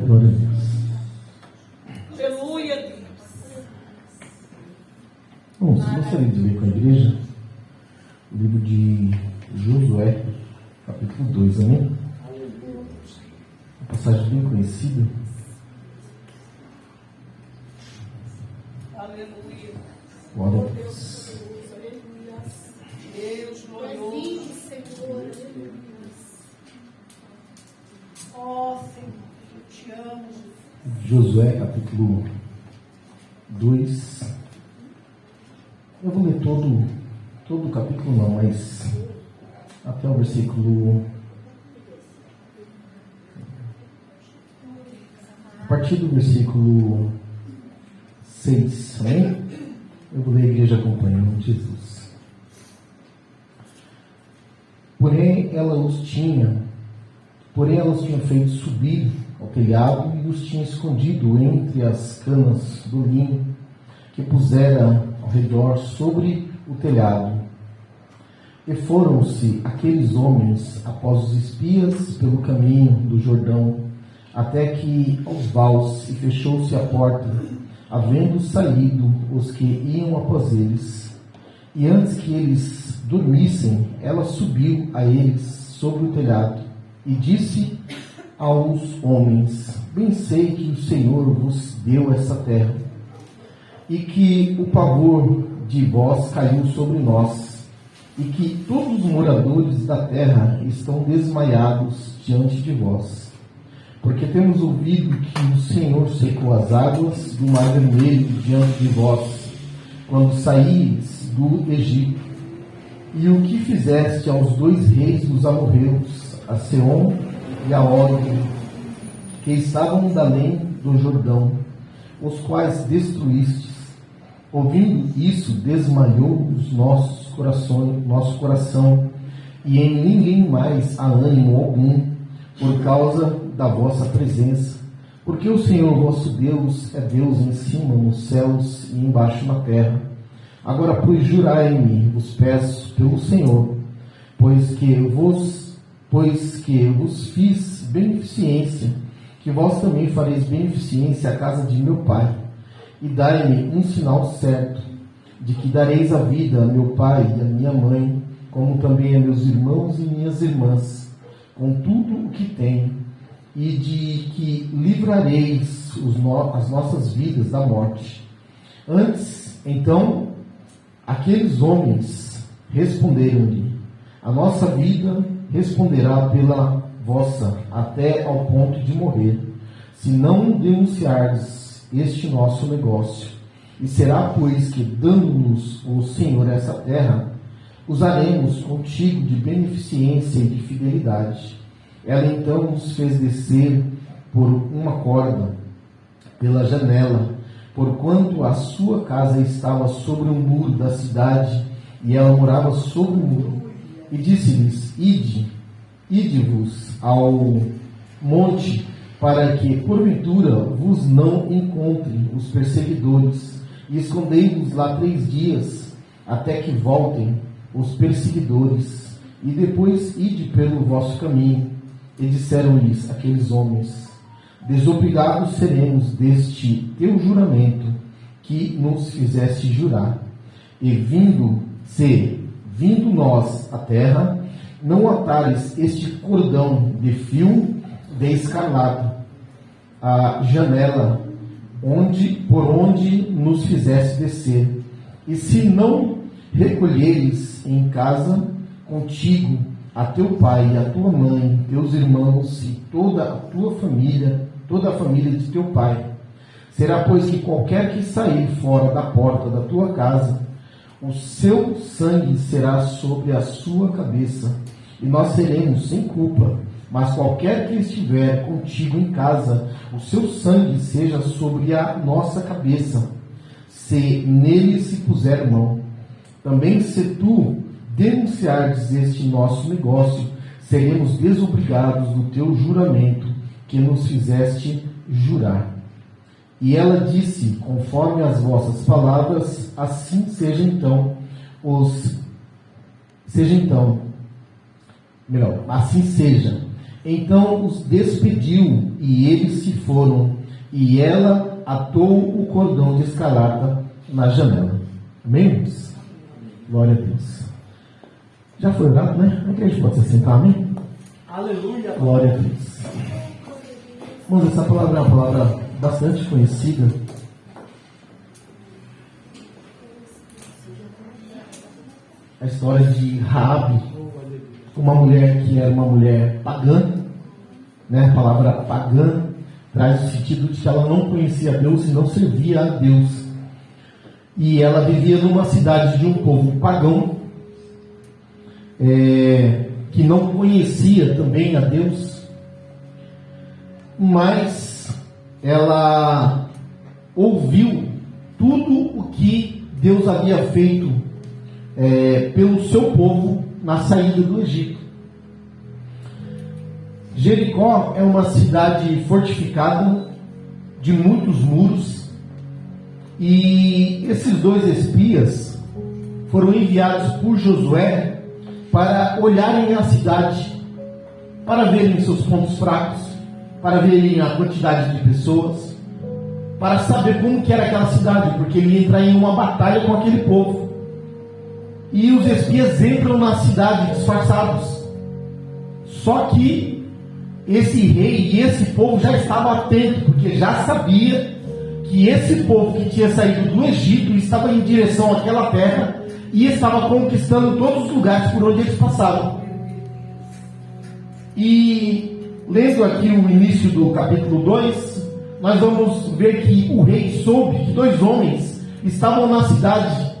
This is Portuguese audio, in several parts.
Glória a Deus. Aleluia, Deus. Bom, se gostaria de ler com a igreja o livro de Josué, capítulo 2, amém? Uma passagem bem conhecida. Aleluia. Glória a Deus. Deus glorioso. Senhor. Ó Senhor, eu te amo, Jesus. Josué, capítulo 2. Eu vou ler todo o capítulo, não, mas até o versículo. A partir do versículo 6, amém? Eu vou ler, a igreja acompanha, em nome de Jesus. Porém, elas tinham feito subir ao telhado e os tinha escondido entre as canas do linho que pusera ao redor sobre o telhado. E foram-se aqueles homens após os espias pelo caminho do Jordão, até que aos vales, e fechou-se a porta, havendo saído os que iam após eles. E antes que eles dormissem, ela subiu a eles sobre o telhado, e disse aos homens: bem sei que o Senhor vos deu essa terra, e que o pavor de vós caiu sobre nós, e que todos os moradores da terra estão desmaiados diante de vós. Porque temos ouvido que o Senhor secou as águas do Mar Vermelho diante de vós, quando saíes do Egito, e o que fizeste aos dois reis dos amorreus, a Seom e a Og, que estavam além do Jordão, os quais destruístes. Ouvindo isso, desmaiou os nosso coração, e em ninguém mais há ânimo algum, por causa da vossa presença, porque o Senhor vosso Deus é Deus em cima nos céus e embaixo na terra. Agora, pois, jurai-me, vos peço, pelo Senhor, pois que vos fiz beneficência, que vós também fareis beneficência à casa de meu pai, e dai-me um sinal certo, de que dareis a vida a meu pai e a minha mãe, como também a meus irmãos e minhas irmãs, com tudo o que tenho, e de que livrareis as nossas vidas da morte. Antes, então, aqueles homens responderam-lhe: a nossa vida responderá pela vossa, até ao ponto de morrer, se não denunciardes este nosso negócio. E será, pois, que, dando-nos o Senhor essa terra, usaremos contigo de beneficência e de fidelidade. Ela então nos fez descer por uma corda pela janela, porquanto a sua casa estava sobre um muro da cidade, e ela morava sobre o muro. E disse-lhes: ide-vos ao monte, para que porventura vos não encontrem os perseguidores, e escondei-vos lá 3 dias, até que voltem os perseguidores, e depois ide pelo vosso caminho. E disseram-lhes aqueles homens: desobrigados seremos deste teu juramento que nos fizeste jurar. E vindo nós à terra, não atares este cordão de fio de escarlata, a janela por onde nos fizeste descer. E se não recolheres em casa contigo a teu pai e a tua mãe, teus irmãos e toda a família de teu pai, será, pois, que qualquer que sair fora da porta da tua casa, o seu sangue será sobre a sua cabeça, e nós seremos sem culpa. Mas qualquer que estiver contigo em casa, o seu sangue seja sobre a nossa cabeça, se nele se puser mão. Também, se tu denunciardes este nosso negócio, seremos desobrigados do teu juramento que nos fizeste jurar. E ela disse: conforme as vossas palavras, assim seja então. Assim seja. Então os despediu e eles se foram, e ela atou o cordão de escarlata na janela. Amém? Glória a Deus. Já foi orado, né? A igreja pode se sentar, amém? Aleluia. Glória a Deus. Irmãos, essa palavra é uma palavra bastante conhecida. A história de Raabe, uma mulher que era uma mulher pagã, né? A palavra pagã traz o sentido de que ela não conhecia Deus e não servia a Deus. E ela vivia numa cidade de um povo pagão, que não conhecia também a Deus, mas ela ouviu tudo o que Deus havia feito pelo seu povo na saída do Egito. Jericó é uma cidade fortificada, de muitos muros, e esses 2 espias foram enviados por Josué para olharem a cidade, para verem seus pontos fracos, para verem a quantidade de pessoas, para saber como que era aquela cidade, porque ele ia entrar em uma batalha com aquele povo. E os espias entram na cidade disfarçados. Só que esse rei e esse povo já estava atento, porque já sabia que esse povo que tinha saído do Egito estava em direção àquela terra e estava conquistando todos os lugares por onde eles passavam. E lendo aqui o início do capítulo 2, nós vamos ver que o rei soube que 2 homens estavam na cidade,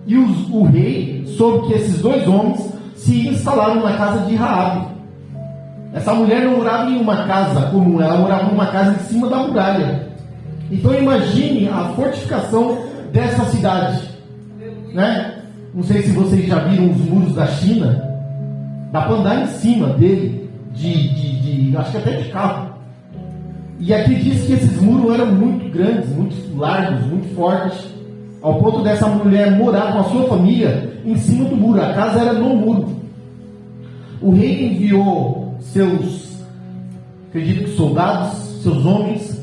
e o rei soube que esses 2 homens se instalaram na casa de Raabe. Essa mulher não morava em uma casa comum, ela morava numa casa em cima da muralha. Então imagine a fortificação dessa cidade, né? Não sei se vocês já viram os muros da China, dá para andar em cima dele, acho que até de carro. E aqui diz que esses muros eram muito grandes, muito largos, muito fortes, ao ponto dessa mulher morar com a sua família em cima do muro. A casa era no muro. O rei enviou seus, acredito que soldados, seus homens,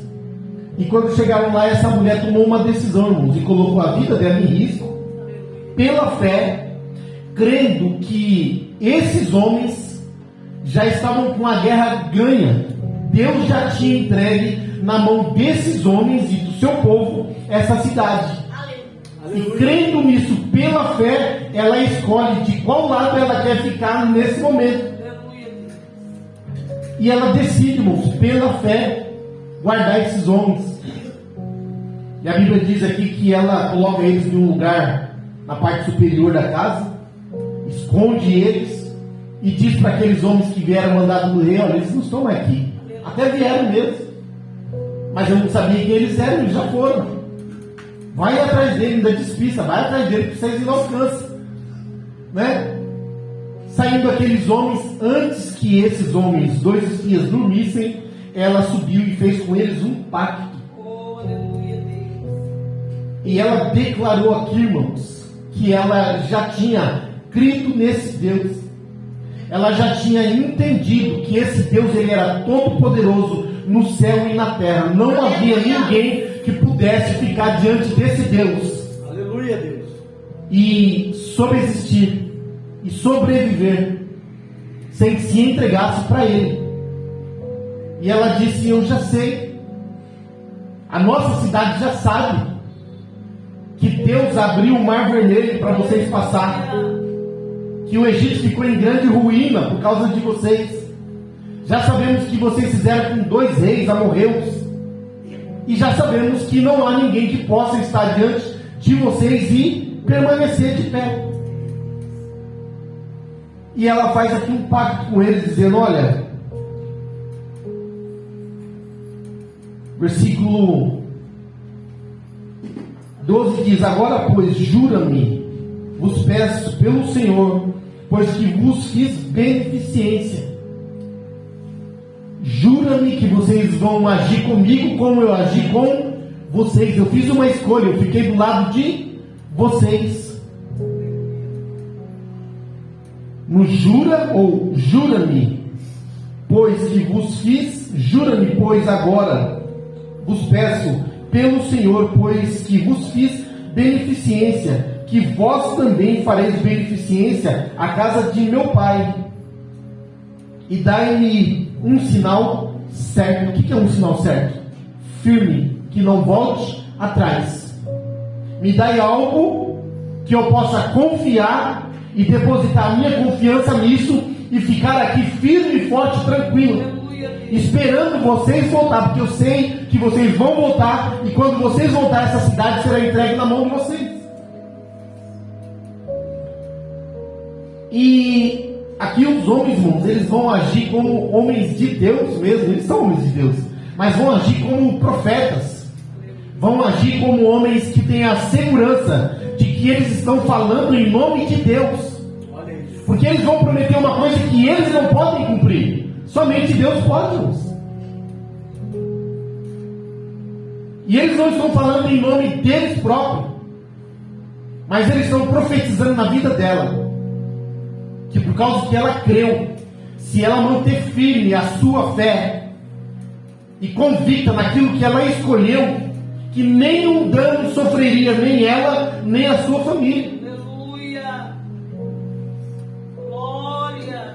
e quando chegaram lá, essa mulher tomou uma decisão, irmãos, e colocou a vida dela em risco, pela fé, crendo que esses homens já estavam com a guerra ganha. Deus já tinha entregue na mão desses homens e do seu povo essa cidade. E crendo nisso pela fé, ela escolhe de qual lado ela quer ficar nesse momento. E ela decide, irmãos, pela fé, guardar esses homens. E a Bíblia diz aqui que ela coloca eles em um lugar na parte superior da casa, esconde eles e diz para aqueles homens que vieram mandados do rei: olha, eles não estão aqui. Até vieram mesmo, mas eu não sabia quem eles eram, eles já foram. Vai atrás dele, ainda despista, vai atrás dele, que vocês não alcançam, né? Saindo aqueles homens, antes que esses homens, 2 espias, dormissem, ela subiu e fez com eles um pacto. Oh, aleluia, Deus. E ela declarou aqui, irmãos, que ela já tinha crido nesse Deus. Ela já tinha entendido que esse Deus, ele era todo poderoso no céu e na terra. Não havia ninguém que pudesse ficar diante desse Deus. Aleluia, Deus. E sobreexistir e sobreviver sem que se entregasse para ele. E ela disse: eu já sei, a nossa cidade já sabe que Deus abriu o mar vermelho para vocês passar, que o Egito ficou em grande ruína por causa de vocês. Já sabemos que vocês fizeram com 2 reis amorreus, e já sabemos que não há ninguém que possa estar diante de vocês e permanecer de pé. E ela faz aqui um pacto com eles, dizendo: olha, versículo 12 diz: agora, pois, jura-me, vos peço pelo Senhor, pois que vos fiz beneficência. Jura-me que vocês vão agir comigo como eu agi com vocês. Eu fiz uma escolha, eu fiquei do lado de vocês. No jura ou jura-me, pois que vos fiz, jura-me, pois agora vos peço pelo Senhor, pois que vos fiz beneficência, que vós também fareis beneficência à casa de meu pai. E dai-me um sinal certo. O que é um sinal certo? Firme, que não volte atrás. Me dai algo que eu possa confiar e depositar a minha confiança nisso e ficar aqui firme e forte, tranquilo, esperando vocês voltar, porque eu sei que vocês vão voltar, e quando vocês voltar, essa cidade será entregue na mão de vocês. E aqui os homens, irmãos, eles vão agir como homens de Deus mesmo, eles são homens de Deus, mas vão agir como profetas, vão agir como homens que têm a segurança de que eles estão falando em nome de Deus, porque eles vão prometer uma coisa que eles não podem cumprir, somente Deus pode, irmãos. E eles não estão falando em nome deles próprios, mas eles estão profetizando na vida dela, que por causa que ela creu, se ela manter firme a sua fé e convicta naquilo que ela escolheu, que nenhum dano sofreria nem ela, nem a sua família. Aleluia. Glória.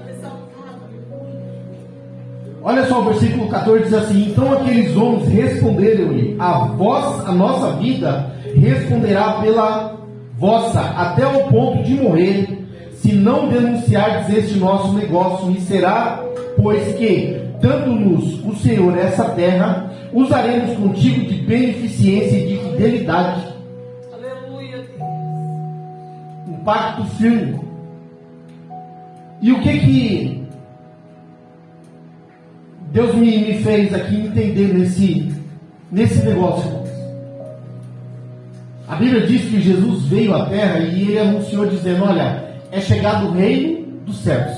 Olha só o versículo 14 diz assim: então aqueles homens responderam-lhe: a nossa vida responderá pela vossa, até o ponto de morrer, se não denunciardes este nosso negócio, e será, pois que, dando-nos o Senhor essa terra, usaremos contigo de beneficência e de fidelidade. Aleluia, Deus. Um pacto firme. E o que Deus me fez aqui entender nesse negócio, irmãos? A Bíblia diz que Jesus veio à terra e ele anunciou dizendo: olha, é chegado o reino dos céus.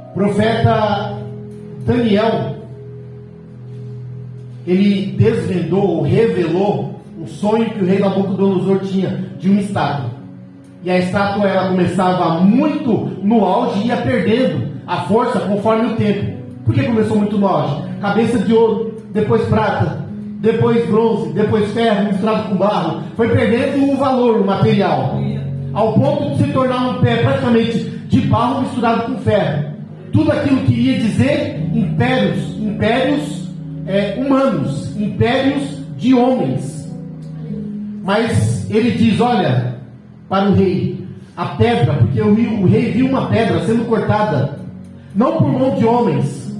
O profeta Daniel, ele desvendou, revelou o sonho que o rei Nabucodonosor tinha de uma estátua. E a estátua, ela começava muito no auge e ia perdendo a força conforme o tempo. Por que começou muito no auge? Cabeça de ouro, depois prata, depois bronze, depois ferro misturado com barro. Foi perdendo o valor, o material, ao ponto de se tornar um pé praticamente de barro misturado com ferro. Tudo aquilo que iria dizer impérios humanos, impérios de homens. Mas ele diz: olha, para o rei, a pedra, porque o rei viu uma pedra sendo cortada, não por mão de homens,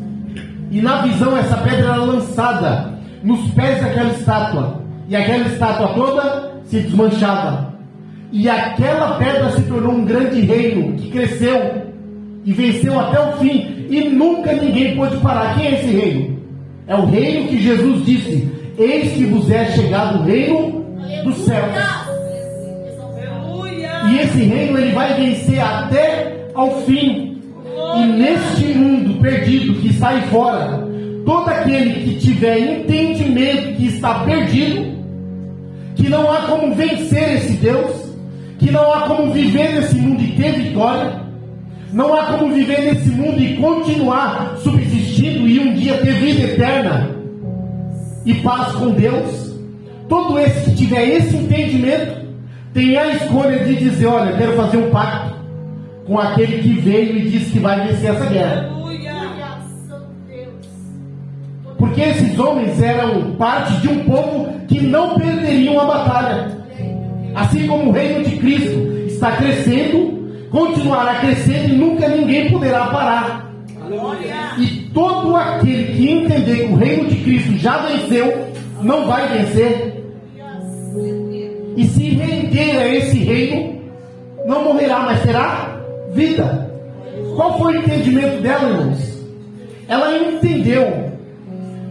e na visão essa pedra era lançada nos pés daquela estátua, e aquela estátua toda se desmanchava, e aquela pedra se tornou um grande reino que cresceu e venceu até o fim, e nunca ninguém pôde parar. Quem é esse reino? É o reino que Jesus disse: eis que vos é chegado o reino dos céus. E esse reino ele vai vencer até ao fim. E neste mundo perdido que está aí fora, todo aquele que tiver entendimento que está perdido, que não há como vencer esse Deus, que não há como viver nesse mundo e ter vitória, não há como viver nesse mundo e continuar subsistindo e um dia ter vida eterna e paz com Deus, todo esse que tiver esse entendimento tem a escolha de dizer: olha, eu quero fazer um pacto com aquele que veio e disse que vai vencer essa guerra. Porque esses homens eram parte de um povo que não perderiam a batalha. Assim como o reino de Cristo está crescendo, continuará crescendo e nunca ninguém poderá parar. E todo aquele que entender que o reino de Cristo já venceu, não vai vencer. E se render a esse reino, não morrerá, mas terá vida. Qual foi o entendimento dela, irmãos? Ela entendeu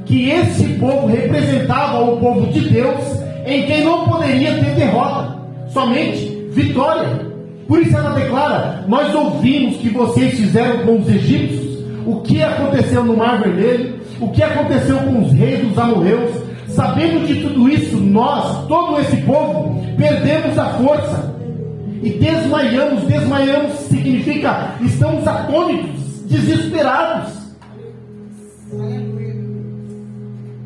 que esse povo representava o povo de Deus, em quem não poderia ter derrota, somente vitória. Por isso ela declara: nós ouvimos que vocês fizeram com os egípcios, o que aconteceu no Mar Vermelho, o que aconteceu com os reis dos amorreus. Sabendo de tudo isso, nós, todo esse povo, perdemos a força e desmaiamos. Desmaiamos significa estamos atônitos desesperados.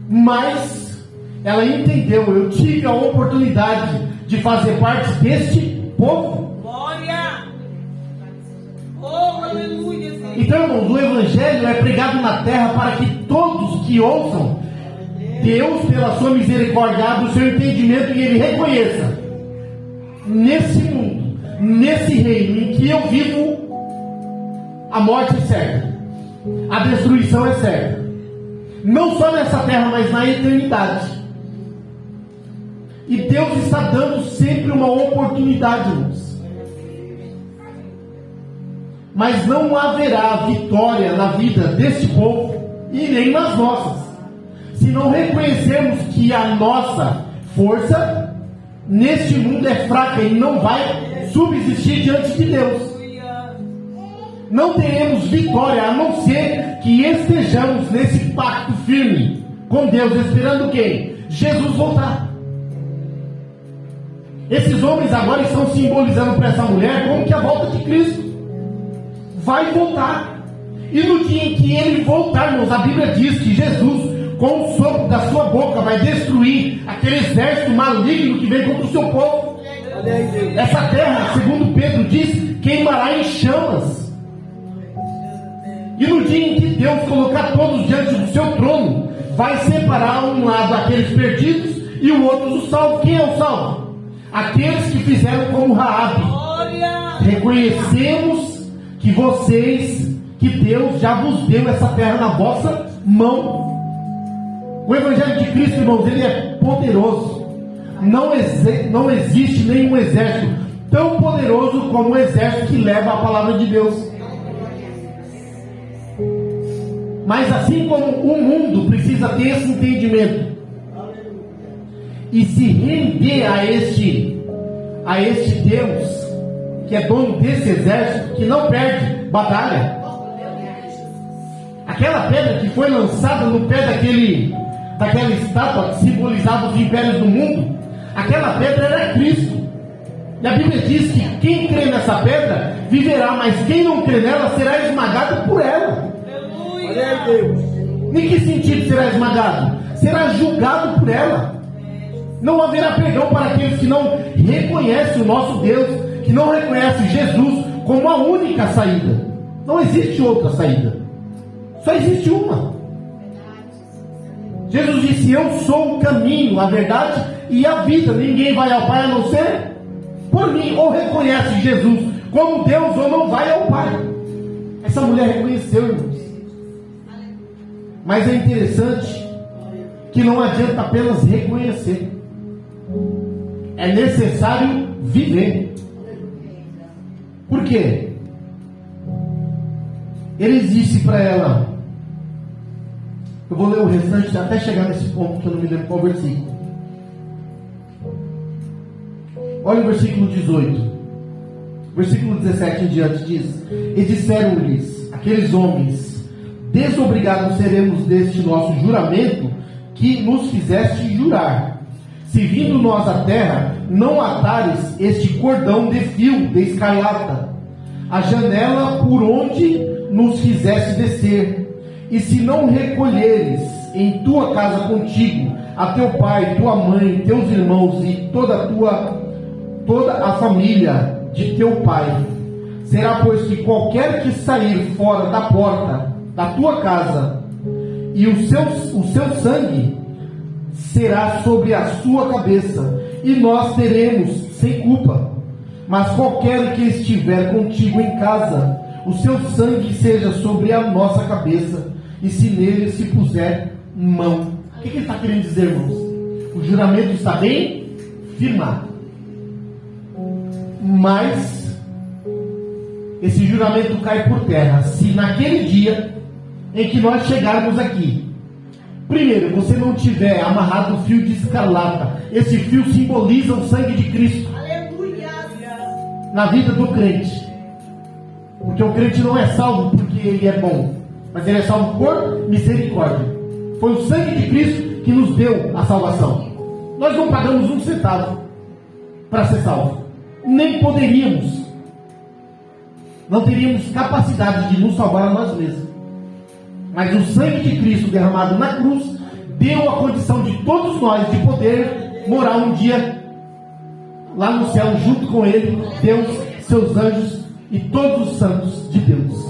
Mas ela entendeu, eu tive a oportunidade de fazer parte deste povo. Glória! Oh, aleluia! Então, irmãos, o Evangelho é pregado na terra para que todos que ouçam Deus, pela sua misericórdia, abra o seu entendimento e ele reconheça: nesse mundo, nesse reino em que eu vivo, a morte é certa, a destruição é certa, não só nessa terra, mas na eternidade. E Deus está dando sempre uma oportunidade, irmãos. Mas não haverá vitória na vida deste povo e nem nas nossas, se não reconhecermos que a nossa força neste mundo é fraca e não vai subsistir diante de Deus. Não teremos vitória a não ser que estejamos nesse pacto firme com Deus, esperando quem? Jesus voltar. Esses homens agora estão simbolizando para essa mulher como que a volta de Cristo vai voltar. E no dia em que ele voltar, irmãos, a Bíblia diz que Jesus, com o sopro da sua boca, vai destruir aquele exército maligno que vem contra o seu povo. Essa terra, segundo Pedro diz, queimará em chamas. E no dia em que Deus colocar todos diante do seu trono, vai separar um lado aqueles perdidos e o outro os salvos. Quem é o salvo? Aqueles que fizeram como Raabe. Reconhecemos que Deus já vos deu essa terra na vossa mão. O Evangelho de Cristo, irmãos, ele é poderoso. Não existe nenhum exército tão poderoso como o exército que leva a palavra de Deus. Mas assim como o mundo precisa ter esse entendimento e se render a este Deus que é dono desse exército, que não perde batalha. Aquela pedra que foi lançada no pé daquela estátua que simbolizava os impérios do mundo, aquela pedra era Cristo. E a Bíblia diz que quem crê nessa pedra viverá, mas quem não crê nela será esmagado por ela. Em que sentido será esmagado? Será julgado por ela. Não haverá perdão para aqueles que não reconhecem o nosso Deus, que não reconhecem Jesus como a única saída. Não existe outra saída, só existe uma. Jesus disse: eu sou o caminho, a verdade e a vida. Ninguém vai ao Pai a não ser por mim. Ou reconhece Jesus como Deus ou não vai ao Pai. Essa mulher reconheceu, irmãos. Mas é interessante que não adianta apenas reconhecer, é necessário viver. Por quê? Ele disse para ela, eu vou ler o restante até chegar nesse ponto que eu não me lembro qual versículo. Olha o versículo 18. Versículo 17 em diante diz: e disseram-lhes aqueles homens: desobrigados seremos deste nosso juramento que nos fizeste jurar, se vindo nós à terra, não atares este cordão de fio de escarlata, a janela por onde nos fizeste descer, e se não recolheres em tua casa contigo a teu pai, tua mãe, teus irmãos e toda a família de teu pai, será pois que qualquer que sair fora da porta da tua casa, e o seu sangue será sobre a sua cabeça, e nós teremos sem culpa. Mas qualquer que estiver contigo em casa, o seu sangue seja sobre a nossa cabeça, e se nele se puser mão. O que ele está querendo dizer, irmãos? O juramento está bem firmado, mas esse juramento cai por terra se naquele dia em que nós chegarmos aqui, primeiro, você não tiver amarrado o fio de escarlata. Esse fio simboliza o sangue de Cristo. Aleluia! Na vida do crente. Porque o crente não é salvo porque ele é bom, mas ele é salvo por misericórdia. Foi o sangue de Cristo que nos deu a salvação. Nós não pagamos um centavo para ser salvo, nem poderíamos. não teríamos capacidade de nos salvar a nós mesmos. Mas o sangue de Cristo derramado na cruz deu a condição de todos nós de poder morar um dia lá no céu junto com Ele, Deus, seus anjos e todos os santos de Deus.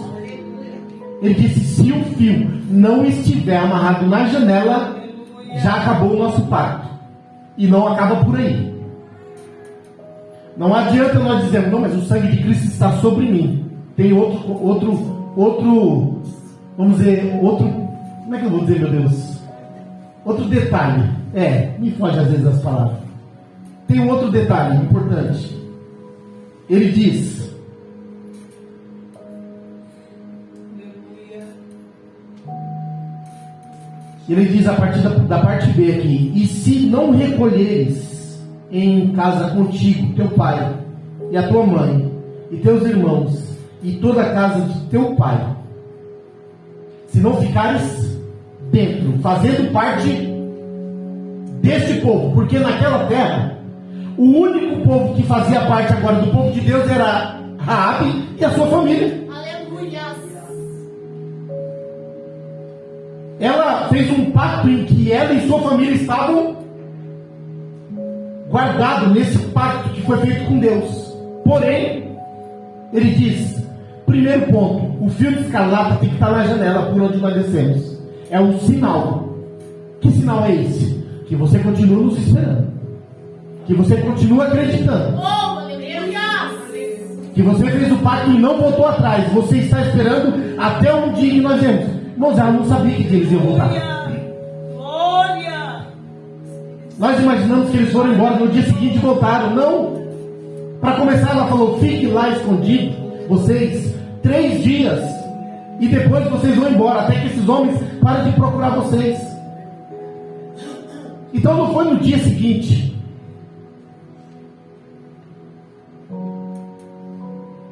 Ele disse: se o fio não estiver amarrado na janela, já acabou o nosso pacto. E não acaba por aí. Não adianta nós dizermos: não, mas o sangue de Cristo está sobre mim. Tem outro, vamos dizer, como é que eu vou dizer, meu Deus? Outro detalhe. Me foge às vezes as palavras. Tem um outro detalhe importante. Ele diz: a partir da parte B aqui: e se não recolheres em casa contigo teu pai e a tua mãe e teus irmãos e toda a casa de teu pai, se não ficares dentro, fazendo parte deste povo, porque naquela terra o único povo que fazia parte agora do povo de Deus era Raabe e a sua família. Aleluia. Ela fez um pacto em que ela e sua família estavam guardados nesse pacto que foi feito com Deus. Porém, ele diz: primeiro ponto, o fio de escarlata tem que estar na janela por onde nós descemos. É um sinal. Que sinal é esse? Que você continua nos esperando, que você continua acreditando, que você fez o pacto e não voltou atrás. Você está esperando até um dia que nós vemos. Irmãos, ela não sabia que eles iam voltar. Nós imaginamos que eles foram embora, no dia seguinte voltaram. Não. Para começar, ela falou: fique lá escondido, vocês, 3 dias, e depois vocês vão embora, até que esses homens parem de procurar vocês. Então não foi no dia seguinte.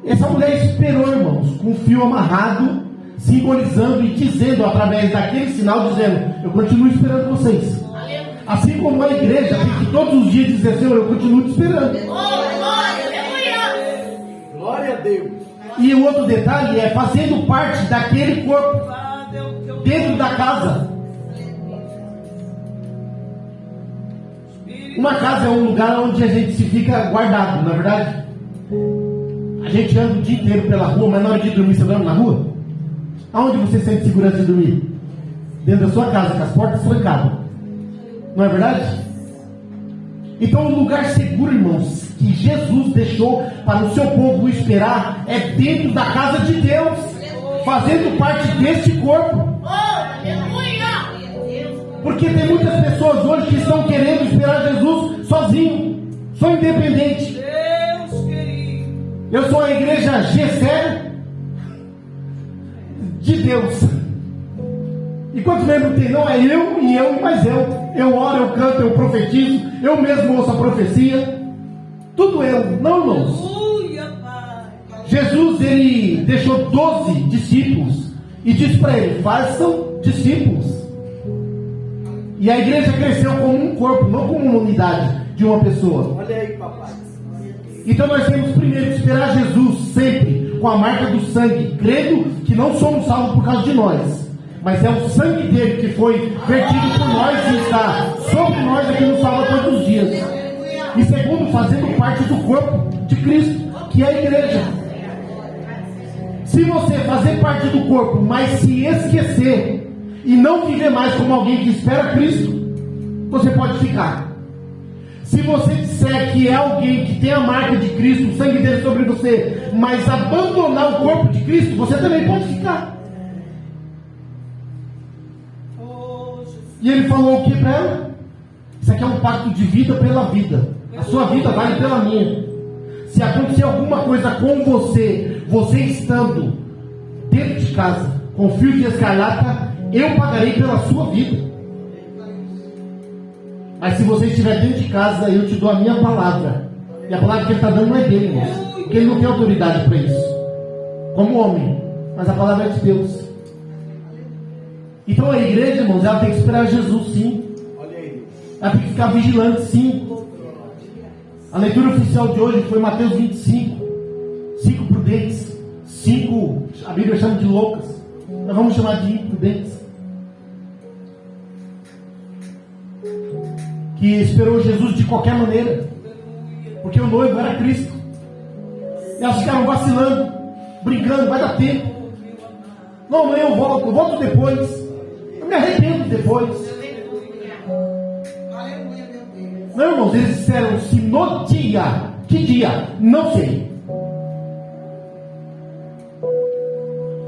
Essa mulher esperou, irmãos, com o fio amarrado, simbolizando e dizendo, através daquele sinal, dizendo: eu continuo esperando vocês. Assim como a igreja tem que todos os dias dizer: Senhor, eu continuo te esperando. Glória a Deus. E o outro detalhe é fazendo parte daquele corpo, dentro da casa. Uma casa é um lugar onde a gente se fica guardado, não é verdade? A gente anda o dia inteiro pela rua, mas na hora de dormir, você dorme na rua? Aonde você sente segurança de dormir? Dentro da sua casa, com as portas trancadas. Não é verdade? Então o lugar seguro, irmãos, que Jesus deixou para o seu povo esperar, é dentro da casa de Deus, fazendo parte deste corpo. Porque tem muitas pessoas hoje que estão querendo esperar Jesus sozinho, só independente. Eu sou a igreja G0 de Deus. E quantos membros tem? Não é eu e eu e mais eu. Eu oro, eu canto, eu profetizo, eu mesmo ouço a profecia. Tudo eu, não, irmãos. Jesus, ele deixou 12 discípulos e disse para ele: façam discípulos. E a igreja cresceu como um corpo, não como uma unidade de uma pessoa. Olha aí, papai. Então nós temos primeiro que esperar Jesus sempre com a marca do sangue, crendo que não somos salvos por causa de nós, mas é o sangue dele que foi vertido por nós e está sobre nós, que nos salva todos os dias. E segundo, fazendo parte do corpo de Cristo, que é a igreja. Se você fazer parte do corpo, mas se esquecer e não viver mais como alguém que espera Cristo, você pode ficar. Se você disser que é alguém que tem a marca de Cristo, o sangue dele sobre você, mas abandonar o corpo de Cristo, você também pode ficar. E ele falou o que para ela? Isso aqui é um pacto de vida pela vida. A sua vida vale pela minha. Se acontecer alguma coisa com você, você estando dentro de casa, com fio de escarlata, eu pagarei pela sua vida. Mas se você estiver dentro de casa, eu te dou a minha palavra. E a palavra que ele está dando não é dele, irmãos, porque ele não tem autoridade para isso, como homem, mas a palavra é de Deus. Então a igreja, irmãos, ela tem que esperar Jesus, sim. Ela tem que ficar vigilante, sim. A leitura oficial de hoje foi Mateus 25. 5 prudentes, 5, a Bíblia chama de loucas, nós vamos chamar de imprudentes, que esperou Jesus de qualquer maneira, porque o noivo era Cristo. E elas ficaram vacilando, brincando, vai dar tempo. Não, amanhã eu volto depois. Eu me arrependo depois. Não, irmãos, eles disseram se no dia. Que dia? Não sei.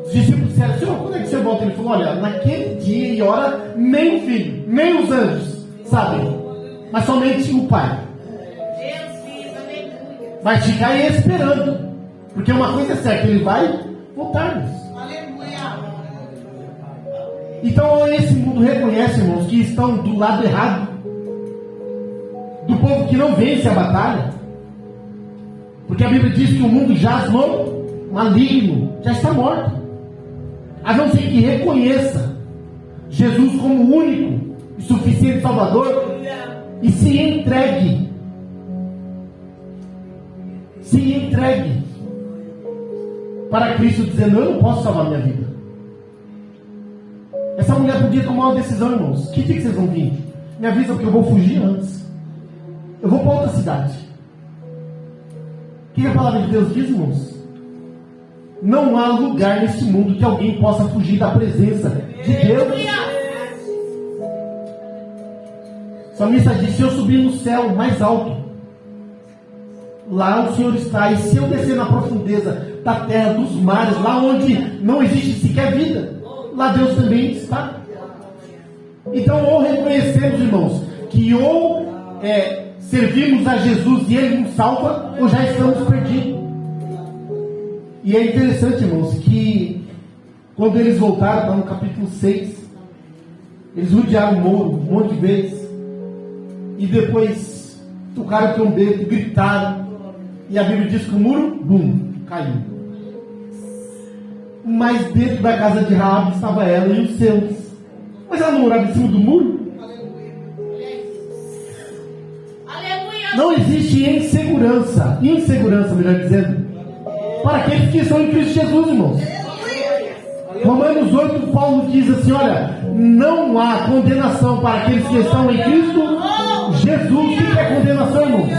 Os discípulos disseram, Senhor, quando é que você volta? Ele falou, olha, naquele dia e hora, nem o filho, nem os anjos sabem, mas somente o Pai. Vai ficar aí esperando, porque uma coisa é certa, ele vai voltar. Então esse mundo reconhece, irmãos, que estão do lado errado, do povo que não vence a batalha, porque a Bíblia diz que o mundo jaz no maligno, já está morto, a não ser que reconheça Jesus como o único e suficiente Salvador e se entregue para Cristo, dizendo, eu não posso salvar minha vida. Essa mulher podia tomar uma decisão, irmãos. Que dia que vocês vão vir? Me avisa, porque eu vou fugir antes. Eu vou para outra cidade. O que a palavra de Deus diz, irmãos? Não há lugar neste mundo que alguém possa fugir da presença de Deus. O salmista diz, se eu subir no céu mais alto, lá o Senhor está. E se eu descer na profundeza da terra, dos mares, lá onde não existe sequer vida, lá Deus também está. Então, ou reconhecemos, irmãos, que ou servimos a Jesus e Ele nos salva, ou já estamos perdidos. E é interessante, irmãos, que quando eles voltaram, está no capítulo 6, eles rodearam o muro um monte de vezes, e depois tocaram o trombeta, gritaram, e a Bíblia diz que o muro, bum, caiu. Mas dentro da casa de Raabe estava ela e os seus. Mas ela não morava em cima do muro? Não existe insegurança, melhor dizendo, para aqueles que estão em Cristo Jesus, irmãos. Romanos 8, Paulo diz assim, olha, não há condenação para aqueles que estão em Cristo Jesus. O que é condenação, irmãos?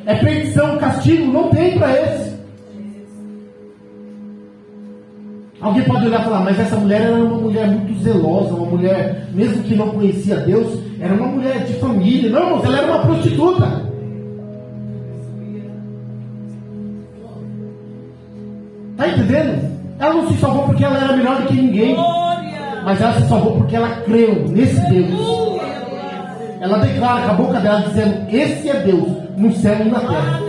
É perdição, castigo, não tem para esse. Alguém pode olhar e falar, mas essa mulher era uma mulher muito zelosa, uma mulher, mesmo que não conhecia Deus, era uma mulher de família. Não, irmãos, ela era uma prostituta. Está entendendo? Ela não se salvou porque ela era melhor do que ninguém, mas ela se salvou porque ela creu nesse Deus. Ela declara com a boca dela dizendo, esse é Deus, no céu e na terra.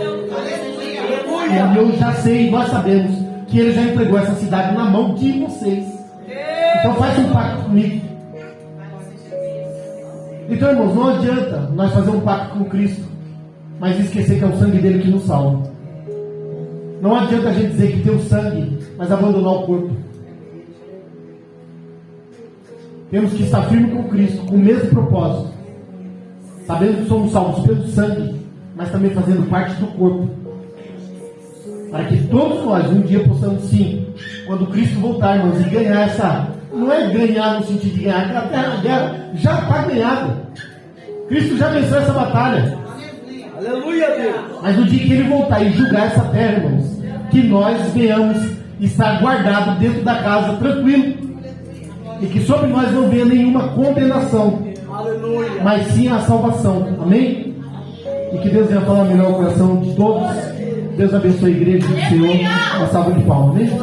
E eu já sei, nós sabemos que Ele já entregou essa cidade na mão de vocês. Então faz um pacto comigo. Então, irmãos, não adianta nós fazer um pacto com Cristo, mas esquecer que é o sangue dele que nos salva. Não adianta a gente dizer que tem o sangue, mas abandonar o corpo. Temos que estar firme com Cristo, com o mesmo propósito, sabendo que somos salvos pelo sangue, mas também fazendo parte do corpo, para que todos nós um dia possamos, sim, quando Cristo voltar, irmãos, e ganhar essa, não é ganhar no sentido de ganhar, porque a guerra já está ganhada. Cristo já venceu essa batalha. Aleluia, Deus. Mas no dia que Ele voltar e julgar essa terra, irmãos, que nós venhamos estar guardados dentro da casa, tranquilo, e que sobre nós não venha nenhuma condenação, Aleluia. mas sim a salvação. Amém? E que Deus venha falar melhor o coração de todos. Deus abençoe a igreja do Senhor. Uma salva de palmas. Amém?